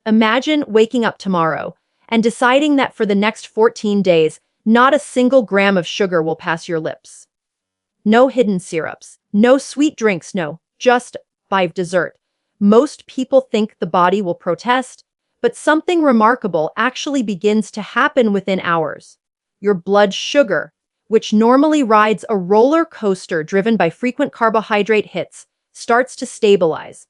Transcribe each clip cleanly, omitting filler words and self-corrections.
Imagine waking up tomorrow and deciding that for the next 14 days, not a single gram of sugar will pass your lips. No hidden syrups, no sweet drinks, no, just by dessert. Most people think the body will protest, but something remarkable actually begins to happen within hours. Your blood sugar, which normally rides a roller coaster driven by frequent carbohydrate hits, starts to stabilize.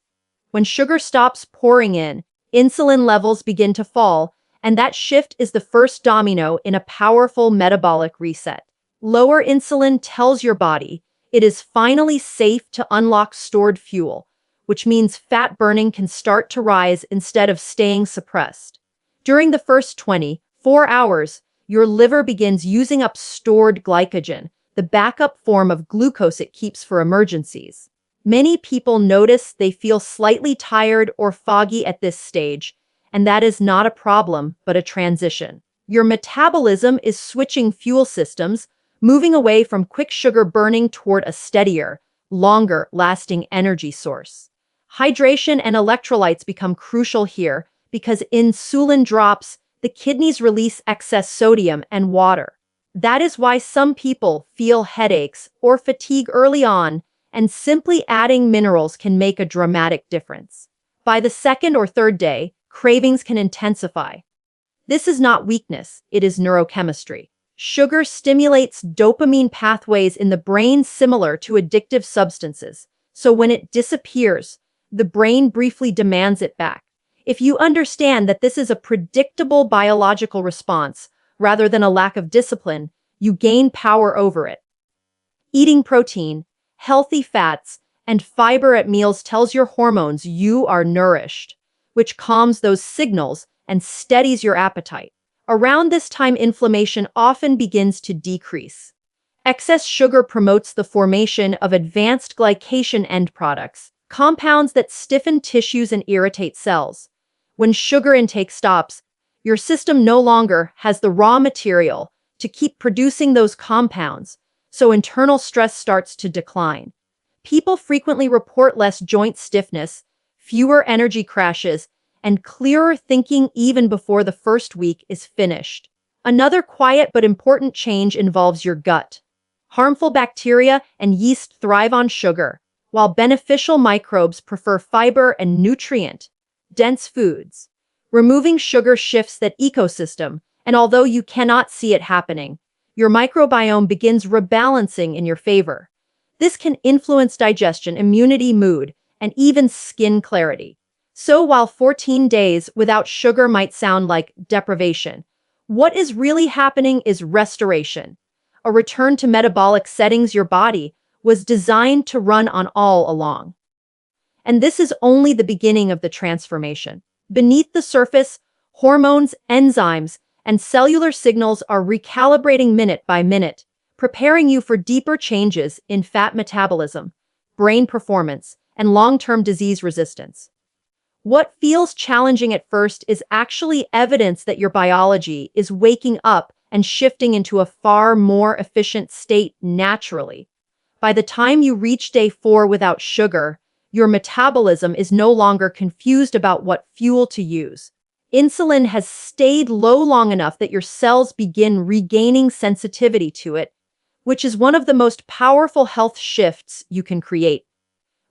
When sugar stops pouring in, insulin levels begin to fall, and that shift is the first domino in a powerful metabolic reset. Lower insulin tells your body it is finally safe to unlock stored fuel, which means fat burning can start to rise instead of staying suppressed. During the first 24 hours, your liver begins using up stored glycogen, the backup form of glucose it keeps for emergencies. Many people notice they feel slightly tired or foggy at this stage, and that is not a problem, but a transition. Your metabolism is switching fuel systems, moving away from quick sugar burning toward a steadier, longer-lasting energy source. Hydration and electrolytes become crucial here because insulin drops, the kidneys release excess sodium and water. That is why some people feel headaches or fatigue early on, and simply adding minerals can make a dramatic difference. By the second or third day, cravings can intensify. This is not weakness, it is neurochemistry. Sugar stimulates dopamine pathways in the brain similar to addictive substances, so when it disappears, the brain briefly demands it back. If you understand that this is a predictable biological response rather than a lack of discipline, you gain power over it. Eating protein, healthy fats, and fiber at meals tells your hormones you are nourished, which calms those signals and steadies your appetite. Around this time, inflammation often begins to decrease. Excess sugar promotes the formation of advanced glycation end products, compounds that stiffen tissues and irritate cells. When sugar intake stops, your system no longer has the raw material to keep producing those compounds, so internal stress starts to decline. People frequently report less joint stiffness, fewer energy crashes, and clearer thinking even before the first week is finished. Another quiet but important change involves your gut. Harmful bacteria and yeast thrive on sugar, while beneficial microbes prefer fiber and nutrient-dense foods. Removing sugar shifts that ecosystem, and although you cannot see it happening, your microbiome begins rebalancing in your favor. This can influence digestion, immunity, mood, and even skin clarity. So while 14 days without sugar might sound like deprivation, what is really happening is restoration. A return to metabolic settings your body was designed to run on all along. And this is only the beginning of the transformation. Beneath the surface, hormones, enzymes, and cellular signals are recalibrating minute by minute, preparing you for deeper changes in fat metabolism, brain performance, and long-term disease resistance. What feels challenging at first is actually evidence that your biology is waking up and shifting into a far more efficient state naturally. By the time you reach day 4 without sugar, your metabolism is no longer confused about what fuel to use. Insulin has stayed low long enough that your cells begin regaining sensitivity to it, which is one of the most powerful health shifts you can create.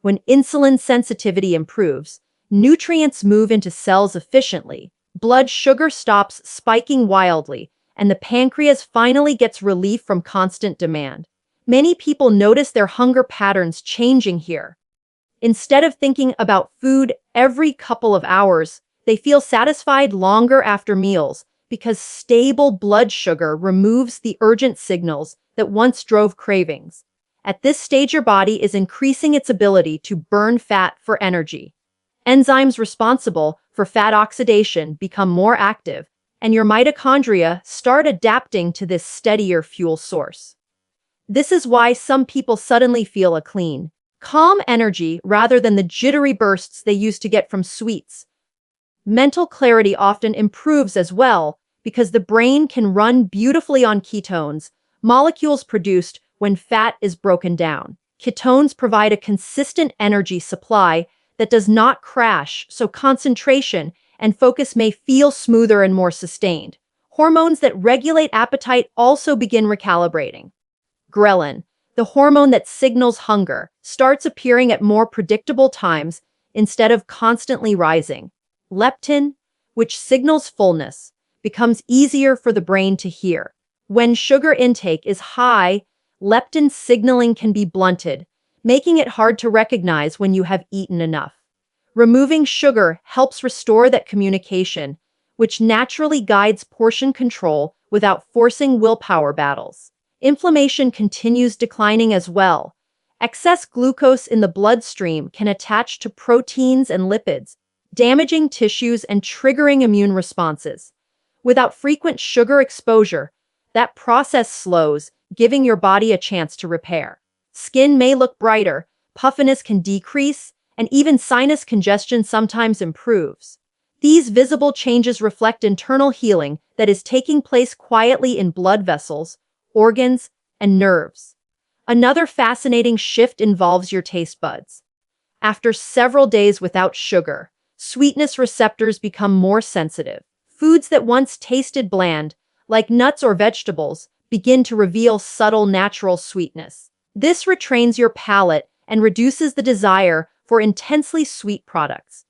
When insulin sensitivity improves, nutrients move into cells efficiently, blood sugar stops spiking wildly, and the pancreas finally gets relief from constant demand. Many people notice their hunger patterns changing here. Instead of thinking about food every couple of hours, they feel satisfied longer after meals because stable blood sugar removes the urgent signals that once drove cravings. At this stage, your body is increasing its ability to burn fat for energy. Enzymes responsible for fat oxidation become more active, and your mitochondria start adapting to this steadier fuel source. This is why some people suddenly feel a clean, calm energy rather than the jittery bursts they used to get from sweets. Mental clarity often improves as well because the brain can run beautifully on ketones, molecules produced when fat is broken down. Ketones provide a consistent energy supply that does not crash, so concentration and focus may feel smoother and more sustained. Hormones that regulate appetite also begin recalibrating. Ghrelin, the hormone that signals hunger, starts appearing at more predictable times instead of constantly rising. Leptin, which signals fullness, becomes easier for the brain to hear. When sugar intake is high, leptin signaling can be blunted, making it hard to recognize when you have eaten enough. Removing sugar helps restore that communication, which naturally guides portion control without forcing willpower battles. Inflammation continues declining as well. Excess glucose in the bloodstream can attach to proteins and lipids, damaging tissues and triggering immune responses. Without frequent sugar exposure, that process slows, giving your body a chance to repair. Skin may look brighter, puffiness can decrease, and even sinus congestion sometimes improves. These visible changes reflect internal healing that is taking place quietly in blood vessels, organs, and nerves. Another fascinating shift involves your taste buds. After several days without sugar, sweetness receptors become more sensitive. Foods that once tasted bland, like nuts or vegetables, begin to reveal subtle natural sweetness. This retrains your palate and reduces the desire for intensely sweet products.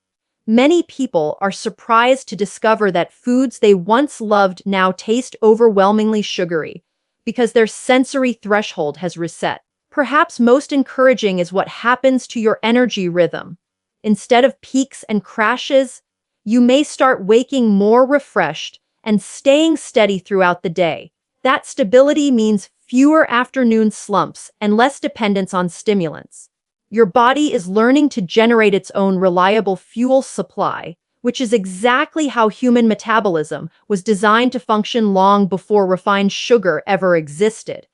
Many people are surprised to discover that foods they once loved now taste overwhelmingly sugary, because their sensory threshold has reset. Perhaps most encouraging is what happens to your energy rhythm. Instead of peaks and crashes, you may start waking more refreshed and staying steady throughout the day. That stability means fewer afternoon slumps and less dependence on stimulants. Your body is learning to generate its own reliable fuel supply, which is exactly how human metabolism was designed to function long before refined sugar ever existed.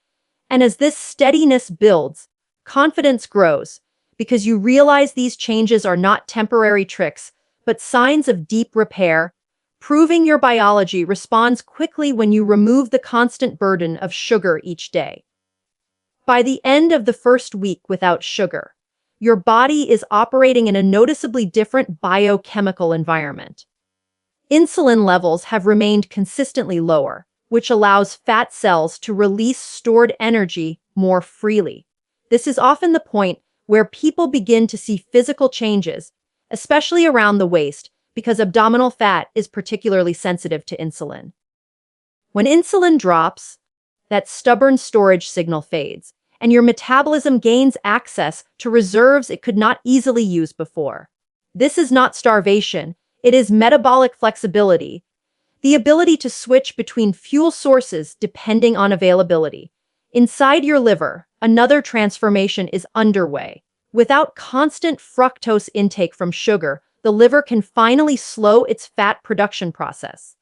And as this steadiness builds, confidence grows, because you realize these changes are not temporary tricks, but signs of deep repair, proving your biology responds quickly when you remove the constant burden of sugar each day. By the end of the first week without sugar, your body is operating in a noticeably different biochemical environment. Insulin levels have remained consistently lower, which allows fat cells to release stored energy more freely. This is often the point where people begin to see physical changes, especially around the waist, because abdominal fat is particularly sensitive to insulin. When insulin drops, that stubborn storage signal fades, and your metabolism gains access to reserves it could not easily use before. This is not starvation, it is metabolic flexibility, the ability to switch between fuel sources depending on availability. Inside your liver, another transformation is underway. Without constant fructose intake from sugar, the liver can finally slow its fat production process.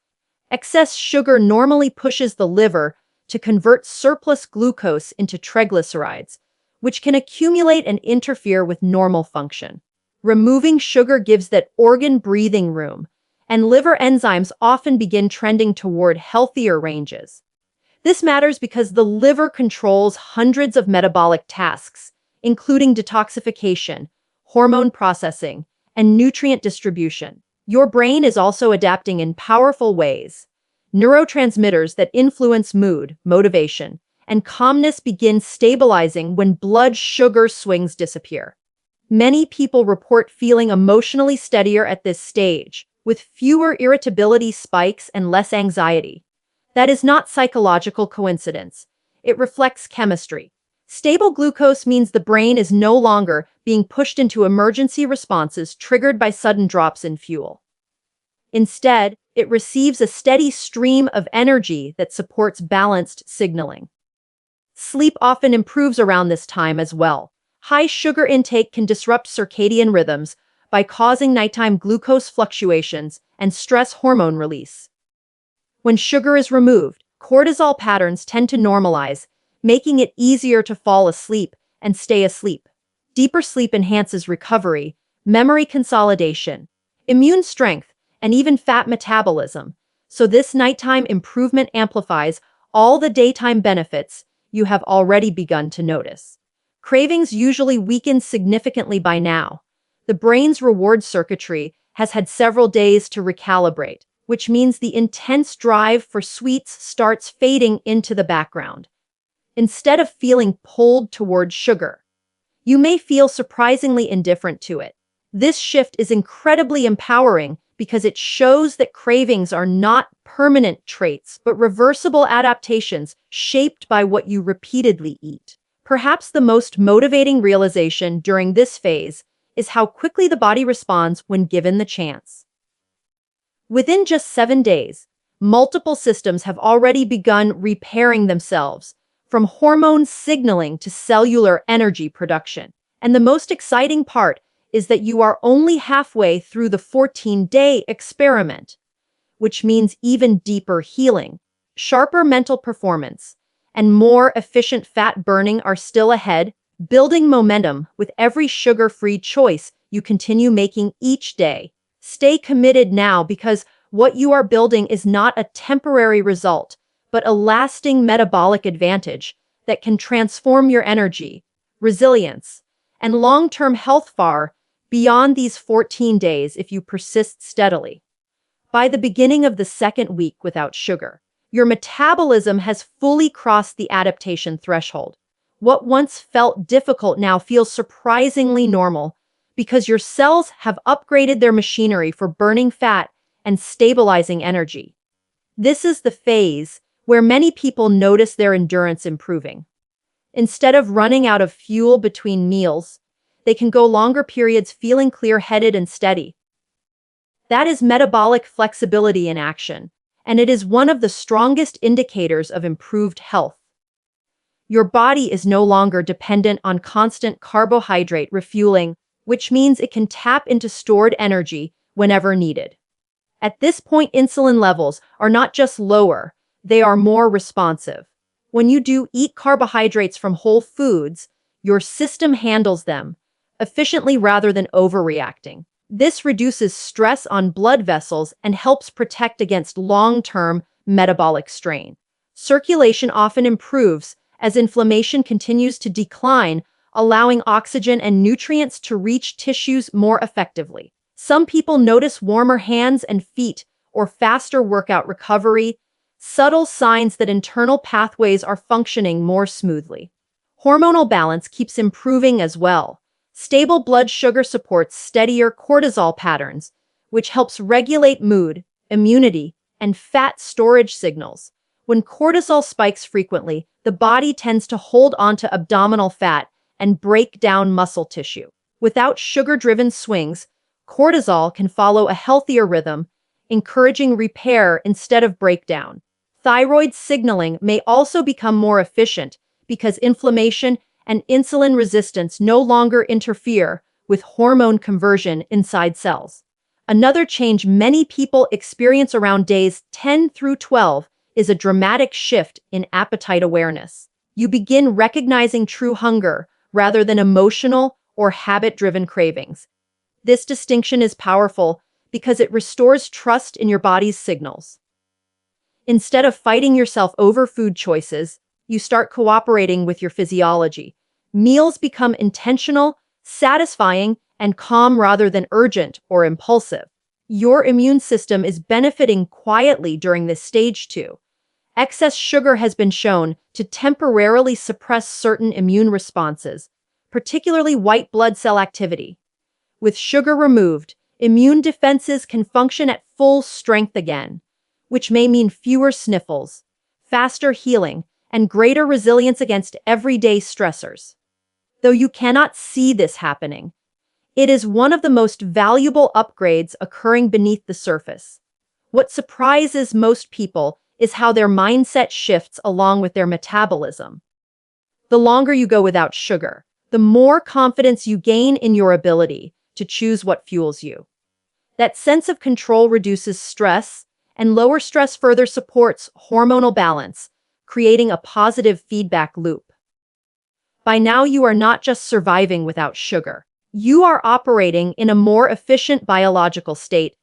Excess sugar normally pushes the liver to convert surplus glucose into triglycerides, which can accumulate and interfere with normal function. Removing sugar gives that organ breathing room, and liver enzymes often begin trending toward healthier ranges. This matters because the liver controls hundreds of metabolic tasks, including detoxification, hormone processing, and nutrient distribution. Your brain is also adapting in powerful ways. Neurotransmitters that influence mood, motivation, and calmness begin stabilizing when blood sugar swings disappear. Many people report feeling emotionally steadier at this stage, with fewer irritability spikes and less anxiety. That is not psychological coincidence. It reflects chemistry. Stable glucose means the brain is no longer being pushed into emergency responses triggered by sudden drops in fuel. Instead, it receives a steady stream of energy that supports balanced signaling. Sleep often improves around this time as well. High sugar intake can disrupt circadian rhythms by causing nighttime glucose fluctuations and stress hormone release. When sugar is removed, cortisol patterns tend to normalize, making it easier to fall asleep and stay asleep. Deeper sleep enhances recovery, memory consolidation, immune strength, and even fat metabolism, so this nighttime improvement amplifies all the daytime benefits you have already begun to notice. Cravings usually weaken significantly by now. The brain's reward circuitry has had several days to recalibrate, which means the intense drive for sweets starts fading into the background. Instead of feeling pulled toward sugar, you may feel surprisingly indifferent to it. This shift is incredibly empowering because it shows that cravings are not permanent traits, but reversible adaptations shaped by what you repeatedly eat. Perhaps the most motivating realization during this phase is how quickly the body responds when given the chance. Within just 7 days, multiple systems have already begun repairing themselves, from hormone signaling to cellular energy production. And the most exciting part is that you are only halfway through the 14-day experiment, which means even deeper healing, sharper mental performance, and more efficient fat burning are still ahead, building momentum with every sugar-free choice you continue making each day. Stay committed now because what you are building is not a temporary result, but a lasting metabolic advantage that can transform your energy, resilience, and long-term health far beyond these 14 days if you persist steadily. By the beginning of the second week without sugar, your metabolism has fully crossed the adaptation threshold. What once felt difficult now feels surprisingly normal because your cells have upgraded their machinery for burning fat and stabilizing energy. This is the phase where many people notice their endurance improving. Instead of running out of fuel between meals, they can go longer periods feeling clear-headed and steady. That is metabolic flexibility in action, and it is one of the strongest indicators of improved health. Your body is no longer dependent on constant carbohydrate refueling, which means it can tap into stored energy whenever needed. At this point, insulin levels are not just lower, they are more responsive. When you do eat carbohydrates from whole foods, your system handles them efficiently rather than overreacting. This reduces stress on blood vessels and helps protect against long-term metabolic strain. Circulation often improves as inflammation continues to decline, allowing oxygen and nutrients to reach tissues more effectively. Some people notice warmer hands and feet or faster workout recovery, subtle signs that internal pathways are functioning more smoothly. Hormonal balance keeps improving as well. Stable blood sugar supports steadier cortisol patterns, which helps regulate mood, immunity, and fat storage signals. When cortisol spikes frequently, the body tends to hold onto abdominal fat and break down muscle tissue. Without sugar-driven swings, cortisol can follow a healthier rhythm, encouraging repair instead of breakdown. Thyroid signaling may also become more efficient because inflammation and insulin resistance no longer interfere with hormone conversion inside cells. Another change many people experience around days 10 through 12 is a dramatic shift in appetite awareness. You begin recognizing true hunger rather than emotional or habit-driven cravings. This distinction is powerful because it restores trust in your body's signals. Instead of fighting yourself over food choices, you start cooperating with your physiology. Meals become intentional, satisfying, and calm rather than urgent or impulsive. Your immune system is benefiting quietly during this stage too. Excess sugar has been shown to temporarily suppress certain immune responses, particularly white blood cell activity. With sugar removed, immune defenses can function at full strength again, which may mean fewer sniffles, faster healing, and greater resilience against everyday stressors. Though you cannot see this happening, it is one of the most valuable upgrades occurring beneath the surface. What surprises most people is how their mindset shifts along with their metabolism. The longer you go without sugar, the more confidence you gain in your ability to choose what fuels you. That sense of control reduces stress, and lower stress further supports hormonal balance, creating a positive feedback loop. By now, you are not just surviving without sugar. You are operating in a more efficient biological state,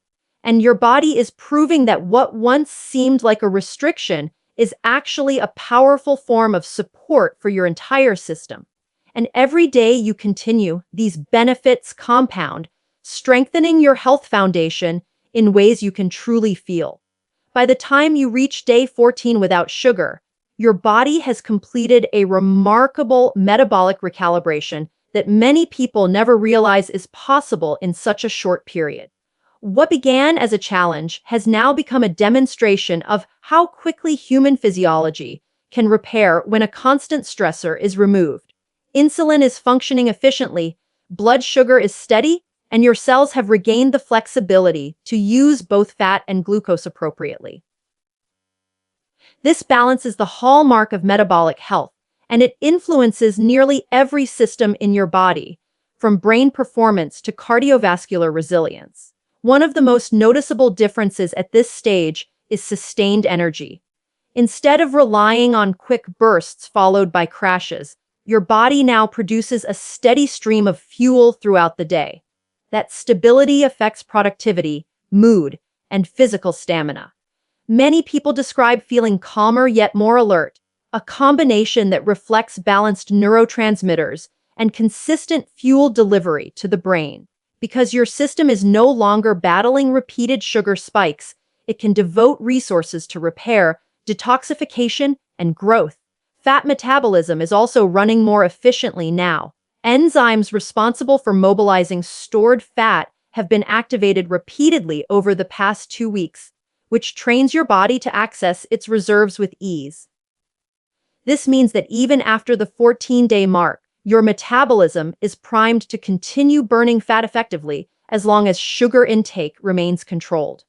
and your body is proving that what once seemed like a restriction is actually a powerful form of support for your entire system. And every day you continue, these benefits compound, strengthening your health foundation in ways you can truly feel. By the time you reach day 14 without sugar, your body has completed a remarkable metabolic recalibration that many people never realize is possible in such a short period. What began as a challenge has now become a demonstration of how quickly human physiology can repair when a constant stressor is removed. Insulin is functioning efficiently, blood sugar is steady, and your cells have regained the flexibility to use both fat and glucose appropriately. This balance is the hallmark of metabolic health, and it influences nearly every system in your body, from brain performance to cardiovascular resilience. One of the most noticeable differences at this stage is sustained energy. Instead of relying on quick bursts followed by crashes, your body now produces a steady stream of fuel throughout the day. That stability affects productivity, mood, and physical stamina. Many people describe feeling calmer yet more alert, a combination that reflects balanced neurotransmitters and consistent fuel delivery to the brain. Because your system is no longer battling repeated sugar spikes, it can devote resources to repair, detoxification, and growth. Fat metabolism is also running more efficiently now. Enzymes responsible for mobilizing stored fat have been activated repeatedly over the past 2 weeks, which trains your body to access its reserves with ease. This means that even after the 14-day mark, your metabolism is primed to continue burning fat effectively as long as sugar intake remains controlled.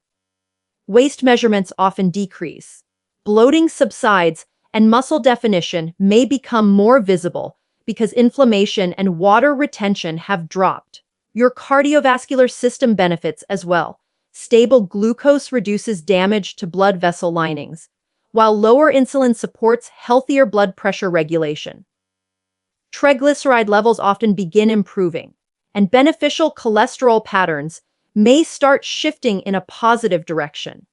Waist measurements often decrease. Bloating subsides, and muscle definition may become more visible because inflammation and water retention have dropped. Your cardiovascular system benefits as well. Stable glucose reduces damage to blood vessel linings, while lower insulin supports healthier blood pressure regulation. Triglyceride levels often begin improving, and beneficial cholesterol patterns may start shifting in a positive direction.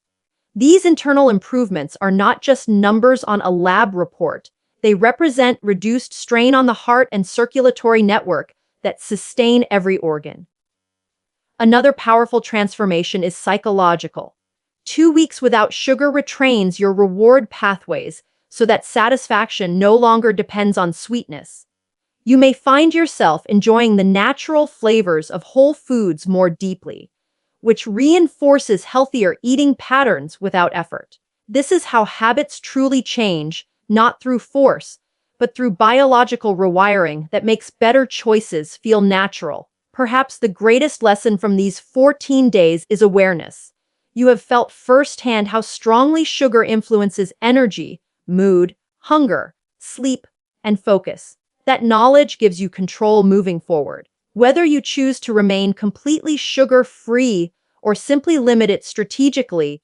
These internal improvements are not just numbers on a lab report. They represent reduced strain on the heart and circulatory network that sustain every organ. Another powerful transformation is psychological. 2 weeks without sugar retrains your reward pathways so that satisfaction no longer depends on sweetness. You may find yourself enjoying the natural flavors of whole foods more deeply, which reinforces healthier eating patterns without effort. This is how habits truly change, not through force, but through biological rewiring that makes better choices feel natural. Perhaps the greatest lesson from these 14 days is awareness. You have felt firsthand how strongly sugar influences energy, mood, hunger, sleep, and focus. That knowledge gives you control moving forward. Whether you choose to remain completely sugar-free or simply limit it strategically,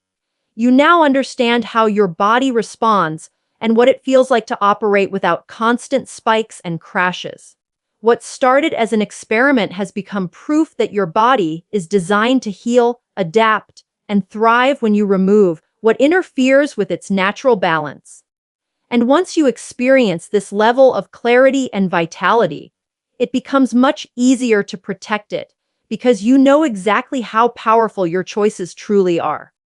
you now understand how your body responds and what it feels like to operate without constant spikes and crashes. What started as an experiment has become proof that your body is designed to heal, adapt, and thrive when you remove what interferes with its natural balance. And once you experience this level of clarity and vitality, it becomes much easier to protect it because you know exactly how powerful your choices truly are.